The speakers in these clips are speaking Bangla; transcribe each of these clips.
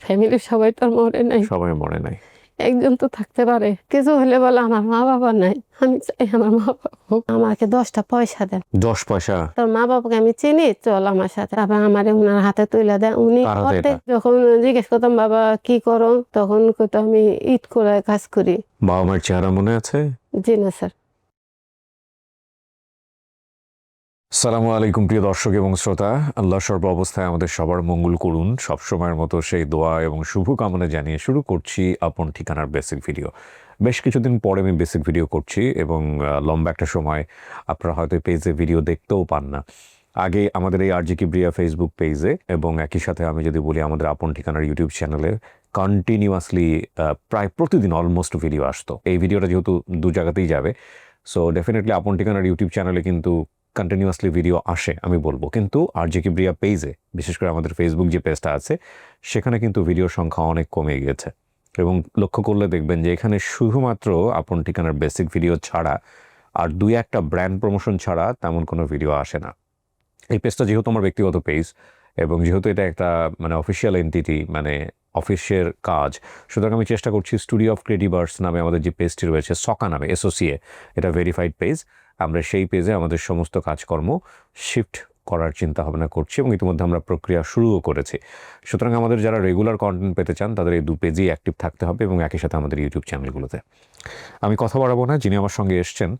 ফ্যামিলির সবাই তো আর মরে নাই, সবাই মরে নাই। একজন তো থাকতে পারে। কিছু হলে বলে আমার মা বাবা নাই, আমি চাই আমার মা বাবা হোক, আমাকে 10টা পয়সা দেন। 10 পয়সা? তোর মা বাবাকে আমি চিনি, চল আমার সাথে। তারপর আমার ওনার হাতে তুলে দেয়। উনি কার হাতে করতে এটা? যখন জিজ্ঞেস করতাম বাবা কি করো, তখন কইতো আমি ইট করে কাজ করি। বাবা মার চেহারা মনে আছে? জি না স্যার। আসসালামু আলাইকুম প্রিয় দর্শক এবং শ্রোতা, আল্লাহ সর্ব অবস্থায় আমাদের সবার মঙ্গল করুন। সবসময়ের মতো সেই দোয়া এবং শুভকামনা জানিয়ে শুরু করছি আপন ঠিকানার বেসিক ভিডিও। বেশ কিছুদিন পরে আমি বেসিক ভিডিও করছি এবং লম্বা একটা সময় আপনারা হয়তো পেজে ভিডিও দেখতেও পান না। আগে আমাদের এই আরজি কিবরিয়া ফেসবুক পেজে এবং একই সাথে আমি যদি বলি আমাদের আপন ঠিকানার ইউটিউব চ্যানেলে কন্টিনিউয়াসলি প্রায় প্রতিদিন অলমোস্ট ভিডিও আসতো। এই ভিডিওটা যেহেতু দু জায়গাতেই যাবে, সো ডেফিনেটলি আপন ঠিকানার ইউটিউব চ্যানেলে কিন্তু কন্টিনিউয়াসলি ভিডিও আসে আমি বলবো, কিন্তু আরজি কিবরিয়া পেজে, বিশেষ করে আমাদের ফেসবুক যে পেজটা আছে সেখানে কিন্তু ভিডিওর সংখ্যা অনেক কমে গিয়েছে। এবং লক্ষ্য করলে দেখবেন যে এখানে শুধুমাত্র আপন ঠিকানার বেসিক ভিডিও ছাড়া আর দুই একটা ব্র্যান্ড প্রমোশন ছাড়া তেমন কোনো ভিডিও আসে না। এই পেজটা যেহেতু আমার ব্যক্তিগত পেজ এবং যেহেতু এটা একটা মানে অফিসিয়াল এন্টিটি, মানে অফিসের কাজ, সুতরাং আমি চেষ্টা করছি স্টুডিও অফ ক্রিয়েটিভার্স নামে আমাদের যে পেজটি রয়েছে, সকা নামে এসোসিএ, এটা ভেরিফাইড পেজ, আমরা সেই পেজে আমাদের সমস্ত কাজকর্ম শিফট করার চিন্তা ভাবনা করছি এবং ইতিমধ্যে আমরা প্রক্রিয়া শুরুও করেছি। সুতরাং আমাদের যারা রেগুলার কন্টেন্ট পেতে চান তাদের এই 2 পেজেই অ্যাক্টিভ থাকতে হবে এবং একই সাথে আমাদের ইউটিউব চ্যানেলগুলোতে। আমি কথা বাড়াবো না, যিনি আমার সঙ্গে এসছেন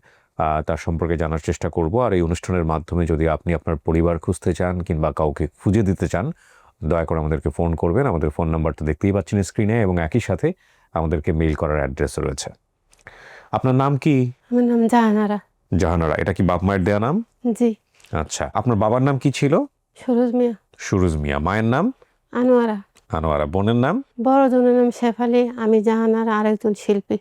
তার সম্পর্কে জানার চেষ্টা করব। আর এই অনুষ্ঠানের মাধ্যমে যদি আপনি আপনার পরিবার খুঁজতে চান কিংবা কাউকে খুঁজে দিতে চান, দয়া করে আমাদেরকে ফোন করবেন। আমাদের ফোন নাম্বারটা দেখতেই পাচ্ছেন স্ক্রিনে এবং একই সাথে আমাদেরকে মেইল করার অ্যাড্রেস রয়েছে। আপনার নাম কি? আমার নাম জাহানারা। জাহানারা, এটা কি বাপ মায়ের দেয়া নাম? জি। আচ্ছা, আপনার বাবার নাম কি ছিল? সুরজ মিয়া। সুরুজ মিয়া। মায়ের নাম? আনোয়ারা। আনোয়ারা। বোনের নাম? বড় জনের নাম শেফালি, আমি জাহানারা, আরেকজন শিল্পী।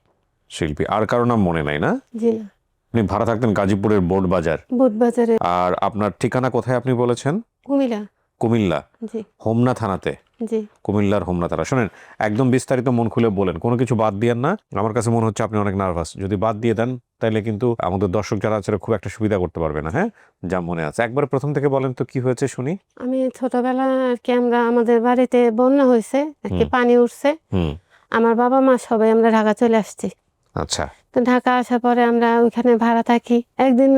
শিল্পী। আর কারো নাম মনে নাই না? জি না। আপনি ভাড়া থাকতেন গাজীপুরের বোর্ড বাজার। বুধবাজারে। আর আপনার ঠিকানা কোথায় আপনি বলেছেন? কুমিল্লা। কুমিল্লা। জি। হোমনা থানাতে? জি। কুমিল্লার হোমনা থানা। শোনেন, একদম বিস্তারিত মন খুলে বলেন, কোনো কিছু বাদ দিয়েন না। আমার কাছে মনে হচ্ছে আপনি অনেক নার্ভাস। যদি বাদ দিয়ে দেন তাহলে কিন্তু আমাদের দর্শক যারা আছে খুব একটা সুবিধা করতে পারবে না। হ্যাঁ, যা মনে আছে একবার প্রথম থেকে বলেন তো, কি হয়েছে শুনি। আমি ছোটবেলা আর কি, আমরা আমাদের বাড়িতে বন্যা হয়েছে আর কি, পানি উঠছে। আমার বাবা মা সবাই আমরা ঢাকা চলে আসছি। আচ্ছা। তো ঢাকা আসার পরে আমরা ওইখানে ভাড়া থাকি। একদিন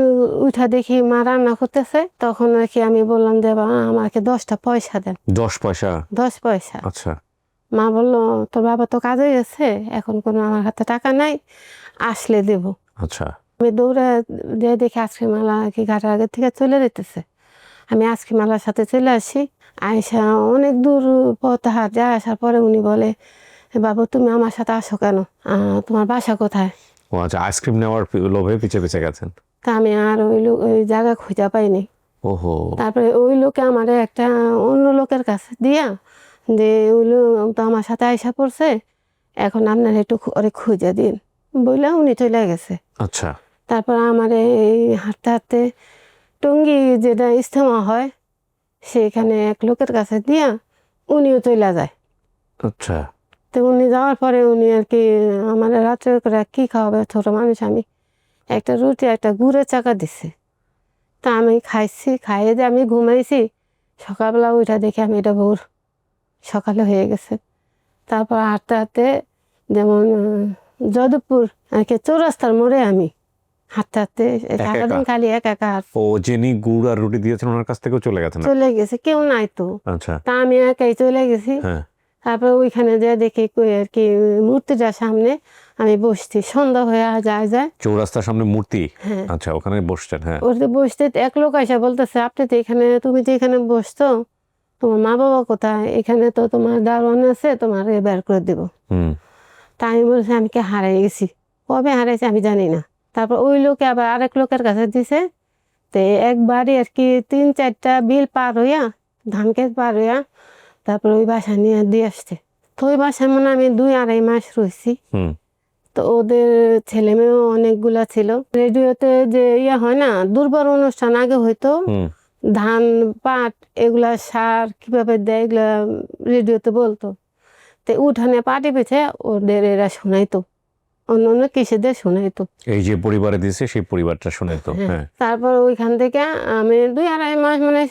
উঠা দেখি মা রান্না করতেছে, তখন আর কি আমি বললাম যে বাবা আমাকে 10টা পয়সা দেন। 10 পয়সা? 10 পয়সা। আচ্ছা। মা বললো তোর বাবা তো কাজে গেছে, এখন কোনো আমার হাতে টাকা নাই, আসলে দেব। আচ্ছা। আমি দৌড়ে যে দেখি আইসক্রিম আলা আর কি ঘাটের আগে থেকে চলে যেতেছে। আমি আইসক্রিম আলার সাথে চলে আসি। আয়সা অনেক দূর পথ হাঁটে আসার পরে উনি বলে বাবু তুমি আমার সাথে আসো কেন, তোমার বাসা কোথায়? ও আচ্ছা, আইসক্রিম নেওয়ার লোভে পিছে পিছে গেছেন। তা আমি আর ওই জায়গা খুঁজে পাইনি। ওহো। তারপরে ওই লোকে আমার একটা অন্য লোকের কাছে দিয়া যে ওই লোক তো আমার সাথে আইসা পড়ছে, এখন আপনার একটু ওরে খুঁজে দিন বললে উনি চলে গেছে। আচ্ছা। তারপর আমার এই হাঁটতে হাঁটতে টঙ্গী যেটা ইজতেমা হয় সেখানে এক লোকের কাছে দিয়া উনিও চলে যায়। আচ্ছা। তো উনি যাওয়ার পরে উনি আর কি আমার রাত্রে করে কি খাওয়াবে, ছোট মানুষ আমি, একটা রুটি একটা গুড়ের চাকা দিছে। তা আমি খাইছি, খাইয়ে যে আমি ঘুমাইছি, সকালবেলা উঠা দেখি আমি এটা ভোর সকালে হয়ে গেছে। তারপর হাঁটতে হাঁটতে যেমন যাদবপুর আর কি চৌরাস্তার মোড়ে আমি হাঁটতে হাঁটতে সারাদিন খালি একা একা। ও, যিনি গুড় আর রুটি দিয়েছেন ওনার কাছ থেকেও চলে গেছেন? চলে গেছে, কেউ নাই তো। আচ্ছা। তা আমি একাই চলে গেছি। হ্যাঁ। তারপর ওইখানে যে দেখি আর কি মূর্তিটার সামনে আমি বসছি, সন্ধ্যা হয়ে যায়। চৌরাস্তার সামনে মূর্তি? হ্যাঁ। আচ্ছা, ওখানে বসছেন? হ্যাঁ। ওর বসতে এক লোক এসে বলতেছে আপনি তো এখানে, তুমি তো এখানে বসতো, তোমার মা বাবা কোথায়? এখানে তো তোমার দারোয়ান আছে, তোমার বের করে দেবো। তাই আমি বলছি আমি কি হারাই গেছি, কবে হারাইছি আমি জানি না। তারপর ওই লোকে আবার আরেক লোকের কাছে দিছে। তো একবারই আর কি 3-4টা বিল পার হইয়া, ধান ক্ষেত পার হইয়া তারপর ওই বাসা নিয়ে দিয়ে আসছে। তো ওই বাসায় মনে আমি 2-2.5 মাস রয়েছি। তো ওদের ছেলে মেয়েও অনেকগুলা ছিল। রেডিওতে যে হয় না দুর্বার অনুষ্ঠান আগে হইতো, ধান পাট এগুলা সার কিভাবে দেয় এগুলা রেডিওতে বলতো। তো উঠানে পাটি পিছে ওদের এরা শোনাইতো, অন্য অন্য কৃষিদের শোনাইতো, এই যে পরিবারে দিয়েছে সেই পরিবারটা শোনাইতো। হ্যাঁ। তারপর ওইখান থেকে আমি 2-2.5 মাস মানে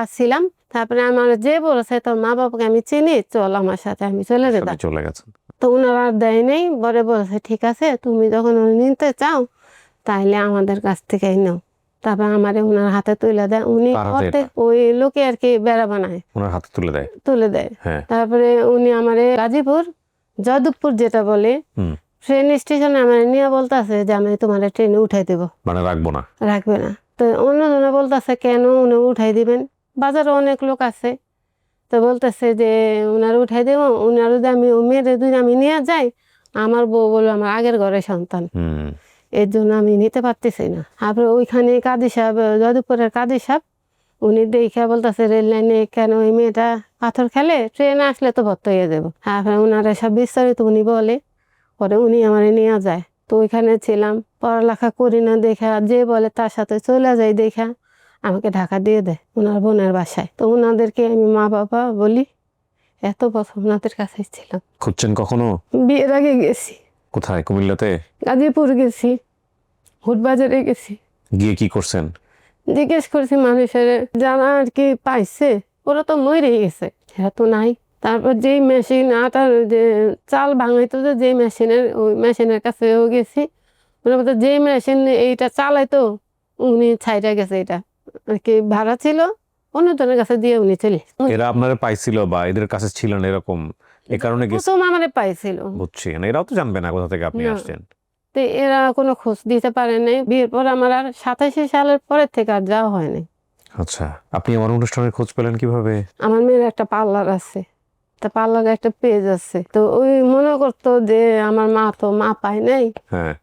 আসছিলাম। তারপরে আমার যে বলেছে তোর মা বাবাকে আমি চিনি, চল আমার সাথে, আমি চলে যেতাম। সাথে চলে গেছেন। তো ওনারা আর দেয় নেই, পরে বলেছে ঠিক আছে তুমি যখন নিতে চাও তাইলে আমাদের কাছ থেকেই নাও। তারপর আমারে ওনার হাতে তুলে দেয়, উনি কার হাতে অর্ধেক এটা? ওই লোকে আর কি বেড়া বানায়, ওনার হাতে তুলে দেয়। তুলে দেয়। হ্যাঁ। তারপরে উনি আমারে গাজীপুর যাদবপুর যেটা বলে হুম। ট্রেন স্টেশনে আমার নিয়ে বলতেছে যে আমি তোমার ট্রেনে উঠাই দেবো। মানে রাখবো না। রাখবে না। তো অন্যজনে বলতেছে কেন উনি উঠাই দিবেন, বাজারে অনেক লোক আছে। তো বলতেছে যে উনার উঠাই দেবো, উনার যদি আমি মেয়েদের যদি আমি নিয়ে যাই, আমার বউ বলবে আমার আগের ঘরে সন্তান, এর জন্য আমি নিতে পারতেছি না। তারপরে ওইখানে কাদি সাহেব, যাদবপুরের কাদি সাহেব, উনি দেখে বলতেছে রেল লাইনে কেন ওই মেয়েটা পাথর খেলে, ট্রেনে আসলে তো ভর্তি হয়ে যাবো। তারপরে ওনারা সব বিস্তারিত উনি বলে, পরে উনি আমার নিয়ে যায়। তো ওইখানে ছিলাম, পড়ালেখা করি না দেখা, যে বলে তার সাথে চলে যাই দেখা আমাকে ঢাকা দিয়ে দেয় ওনার বোনের বাসায়। তো ওনাদেরকে আমি মা বাবা বলি, এত বছর ওনাদের কাছেই ছিলাম। খুঁজছেন কখনো? বিয়ের আগে গেছি, কোথায়? কুমিল্লাতে? গাজীপুর গেছি, হুটবাজারে গেছি। গিয়ে কি করছেন? জিজ্ঞেস করছি মানুষের, যারা আর কি পাইছে ওরা তো মরেই গেছে, এরা তো নাই। তারপর যেই মেশিন আটার যে চাল ভাঙাইতো, যে যেই মেশিনের, ওই মেশিনের কাছেও গেছি। ওরা বলতো যেই মেশিন এইটা চালাইতো উনি ছাইরা গেছে, এটা আর কি ভাড়া ছিল, অন্যজনের কাছে দিয়ে উনি চলে। এরা আপনারা পাইছিল বা এদের কাছে ছিলেন এরকম, এই কারণে গেছে? প্রথম আমারে পাইছিল। বুঝছি, এরাও তো জানবে না কোথা থেকে আপনি না। আসছেন। তো এরা কোনো খোঁজ দিতে পারে নাই। বিয়ের পর আমার আর 87 সালের পরের থেকে আর যাওয়া হয়নি। আচ্ছা, আপনি আমার অনুষ্ঠানের খোঁজ পেলেন কিভাবে? আমার মেয়ের একটা পার্লার আছে, তা পার্লারে একটা পেজ আছে। তো ওই মনে করতো যে আমার মা তো মা পায় নাই, হ্যাঁ।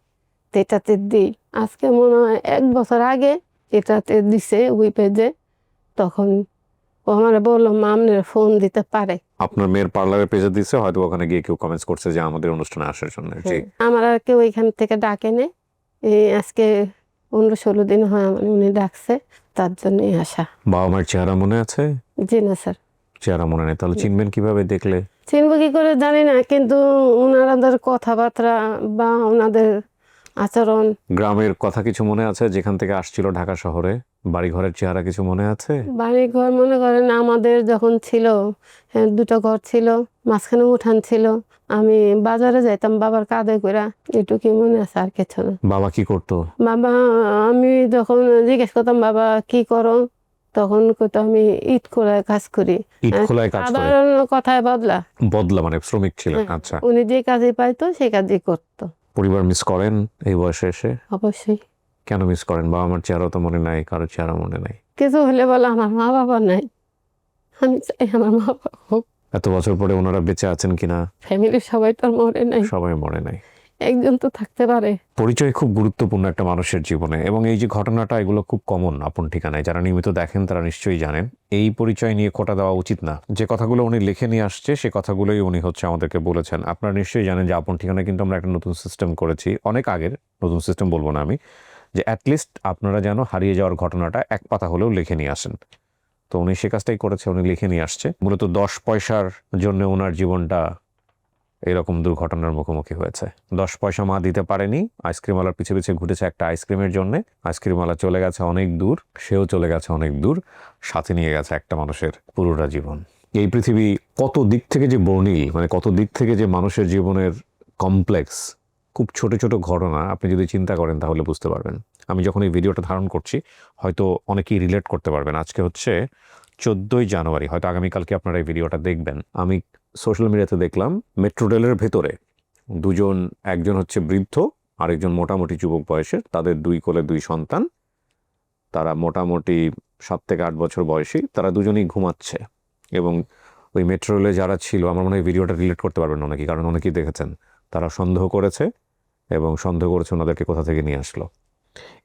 তো এটাতে দিই। আজকে মনে হয় 1 বছর আগে এটাতে দিছে ওই পেজে। তখন ও আমার বললো মা আপনার ফোন দিতে পারে। আপনার মেয়ের পার্লারের পেজে দিছে, হয়তো ওখানে গিয়ে কেউ কমেন্টস করছে যে আমাদের অনুষ্ঠানে আসার জন্য। জি। আমার আর কেউ এখান থেকে ডাকে নেই। এই আজকে 15-16 দিন হয় আমার উনি ডাকছে, তার জন্যই আসা। বাবা মায়ের চেহারা মনে আছে? জি না স্যার। চেহারা মনে নেই, তাহলে চিনবেন কিভাবে দেখলে? চিনব কি করে জানি না, কিন্তু ওনাদের কথাবার্তা বা ওনাদের আচরণ। গ্রামের কথা কিছু মনে আছে যেখান থেকে আসছিল ঢাকা শহরে? বাড়ি ঘরের চেহারা কিছু মনে আছে? বাড়ি ঘর মনে করেন আমাদের যখন ছিল, 2টা ঘর ছিল, মাঝখানে উঠান ছিল। আমি বাজারে যাইতাম বাবার কাঁধে করে, এটুকুই মনে আছে, আর কিছু না। বাবা কি করতো? বাবা, আমি যখন জিজ্ঞেস করতাম বাবা কি করো, তখন কইতো আমি ইট খোলায় কাজ করি। ইট খোলায় কাজ করে? সাধারণ কথায় বদলা। বদলা মানে শ্রমিক ছিলেন? হ্যাঁ, আচ্ছা। উনি যে কাজে পাইতো সেই কাজই করতো। পরিবার মিস করেন এই বয়সে এসে? অবশ্যই। কেন মিস করেন? বাবা মার চেহারা তো মনে নাই, কারোর চেহারা মনে নাই। কিছু হলে বলে আমার মা বাবা নাই, আমি চাই আমার মা বাবা হোক। এত বছর পরে ওনারা বেঁচে আছেন কিনা? ফ্যামিলির সবাই তো আর মরে নাই, সবাই মরে নাই। একজন তো থাকতে পারে। পরিচয় খুব গুরুত্বপূর্ণ একটা মানুষের জীবনে, এবং এই যে ঘটনাটা, এগুলো খুব কমন আপন ঠিকানায়। যারা নিয়মিত দেখেন তারা নিশ্চয়ই জানেন। এই পরিচয় নিয়ে খোটা দেওয়া উচিত না। যে কথাগুলো উনি লিখে নিয়ে আসছে সে কথাগুলোই উনি আমাদেরকে বলেছেন। আপনারা নিশ্চয়ই জানেন যে আপন ঠিকানায় কিন্তু আমরা একটা নতুন সিস্টেম করেছি, অনেক আগের নতুন সিস্টেম বলবো না আমি, যে অ্যাটলিস্ট আপনারা যেন হারিয়ে যাওয়ার ঘটনাটা 1 পাতা হলেও লিখে নিয়ে আসেন। তো উনি সে কাজটাই করেছে, উনি লিখে নিয়ে আসছে। মূলত 10 পয়সার জন্য ওনার জীবনটা এরকম দুর্ঘটনার মুখোমুখি হয়েছে। 10 পয়সা মা দিতে পারেনি, আইসক্রিমওয়ালার পিছে পিছে ঘুরেছে একটা আইসক্রিমের জন্য। আইসক্রিমওয়ালা চলে গেছে অনেক দূর, সেও চলে গেছে অনেক দূর, সাথে নিয়ে গেছে একটা মানুষের পুরোটা জীবন। এই পৃথিবী কত দিক থেকে যে বর্ণিল, মানে কত দিক থেকে যে মানুষের জীবনের কমপ্লেক্স। খুব ছোট ছোট ঘটনা আপনি যদি চিন্তা করেন তাহলে বুঝতে পারবেন। আমি যখন এই ভিডিওটা ধারণ করছি হয়তো অনেকেই রিলেট করতে পারবেন। আজকে হচ্ছে 14ই জানুয়ারি, হয়তো আগামীকালকে আপনারা এই ভিডিওটা দেখবেন। আমি সোশ্যাল মিডিয়াতে দেখলাম মেট্রো রেলের ভেতরে দুজন, একজন হচ্ছে বৃদ্ধ, আরেকজন মোটামুটি যুবক বয়সের, তাদের 2 কোলে 2 সন্তান, তারা মোটামুটি 7 থেকে 8 বছর বয়সী, তারা দুজনেই ঘুমাচ্ছে। এবং ওই মেট্রো রেলে যারা ছিল, আমার মনে হয় ভিডিওটা রিলেট করতে পারবেন অনেকেই, কারণ অনেকেই দেখেছেন। তারা সন্দেহ করেছে এবং সন্দেহ করেছে ওনাদেরকে কোথা থেকে নিয়ে আসলো।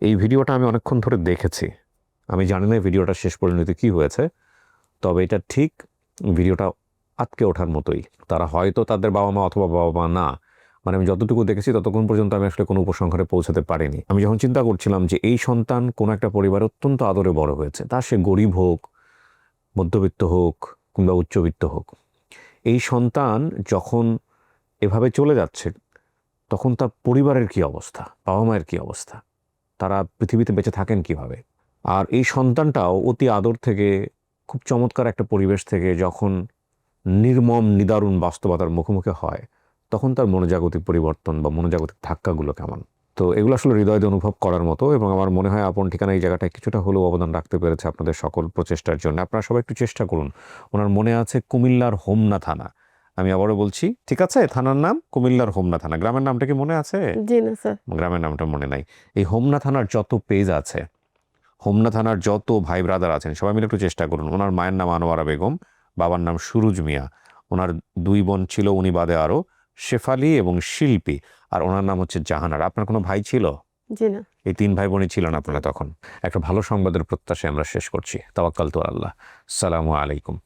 এই ভিডিওটা আমি অনেকক্ষণ ধরে দেখেছি। আমি জানি না ভিডিওটা শেষ পরিণতি কী হয়েছে, তবে এটা ঠিক ভিডিওটা আটকে ওঠার মতোই। তারা হয়তো তাদের বাবা মা অথবা বাবা মা না, মানে আমি যতটুকু দেখেছি ততক্ষণ পর্যন্ত আমি আসলে কোনো উপসংহারে পৌঁছাতে পারিনি। আমি যখন চিন্তা করছিলাম যে এই সন্তান কোনো একটা পরিবারে অত্যন্ত আদরে বড় হয়েছে, তা সে গরিব হোক, মধ্যবিত্ত হোক কিংবা উচ্চবিত্ত হোক, এই সন্তান যখন এভাবে চলে যাচ্ছে তখন তার পরিবারের কি অবস্থা, বাবা মায়ের কি অবস্থা, তারা পৃথিবীতে বেঁচে থাকেন কিভাবে। আর এই সন্তানটাও অতি আদর থেকে খুব চমৎকার একটা পরিবেশ থেকে যখন নির্মম নিদারুণ বাস্তবতার মুখোমুখি হয়, তখন তার মনোজাগতিক পরিবর্তন বা মনোজাগতিক ধাক্কাগুলো কেমন। তো এগুলো আসলে হৃদয় দিয়ে অনুভব করার মতো, এবং আমার মনে হয় আপন ঠিকানা এই জায়গাটায় কিছুটা হলেও অবদান রাখতে পেরেছে আপনাদের সকল প্রচেষ্টার জন্য। আপনারা সবাই একটু চেষ্টা করুন। ওনার মনে আছে কুমিল্লার হোমনা থানা, আমি আবারও বলছি, ঠিক আছে, থানার নাম কুমিল্লার হোমনা থানা। গ্রামের নামটা কি মনে আছে? জি না স্যার। গ্রামের নামটা মনে নাই। এই হোমনা থানার যত পেজ আছে, হোমনা থানার যত ভাই ব্রাদার আছেন, সবাই মিলে একটু চেষ্টা করুন। ওনার মায়ের নাম আনোয়ারা বেগম, বাবার নাম সুরুজ মিয়া, ওনার 2 বোন ছিল, উনি বাদে আরও, শেফালি এবং শিল্পী, আর ওনার নাম হচ্ছে জাহানার। আপনার কোনো ভাই ছিল? জি না। এই 3 ভাই বোনই ছিলেন আপনারা তখন। একটা ভালো সংবাদের প্রত্যাশায় আমরা শেষ করছি। তাওয়াক্কালতু আলাল্লাহ। আসসালামু আলাইকুম।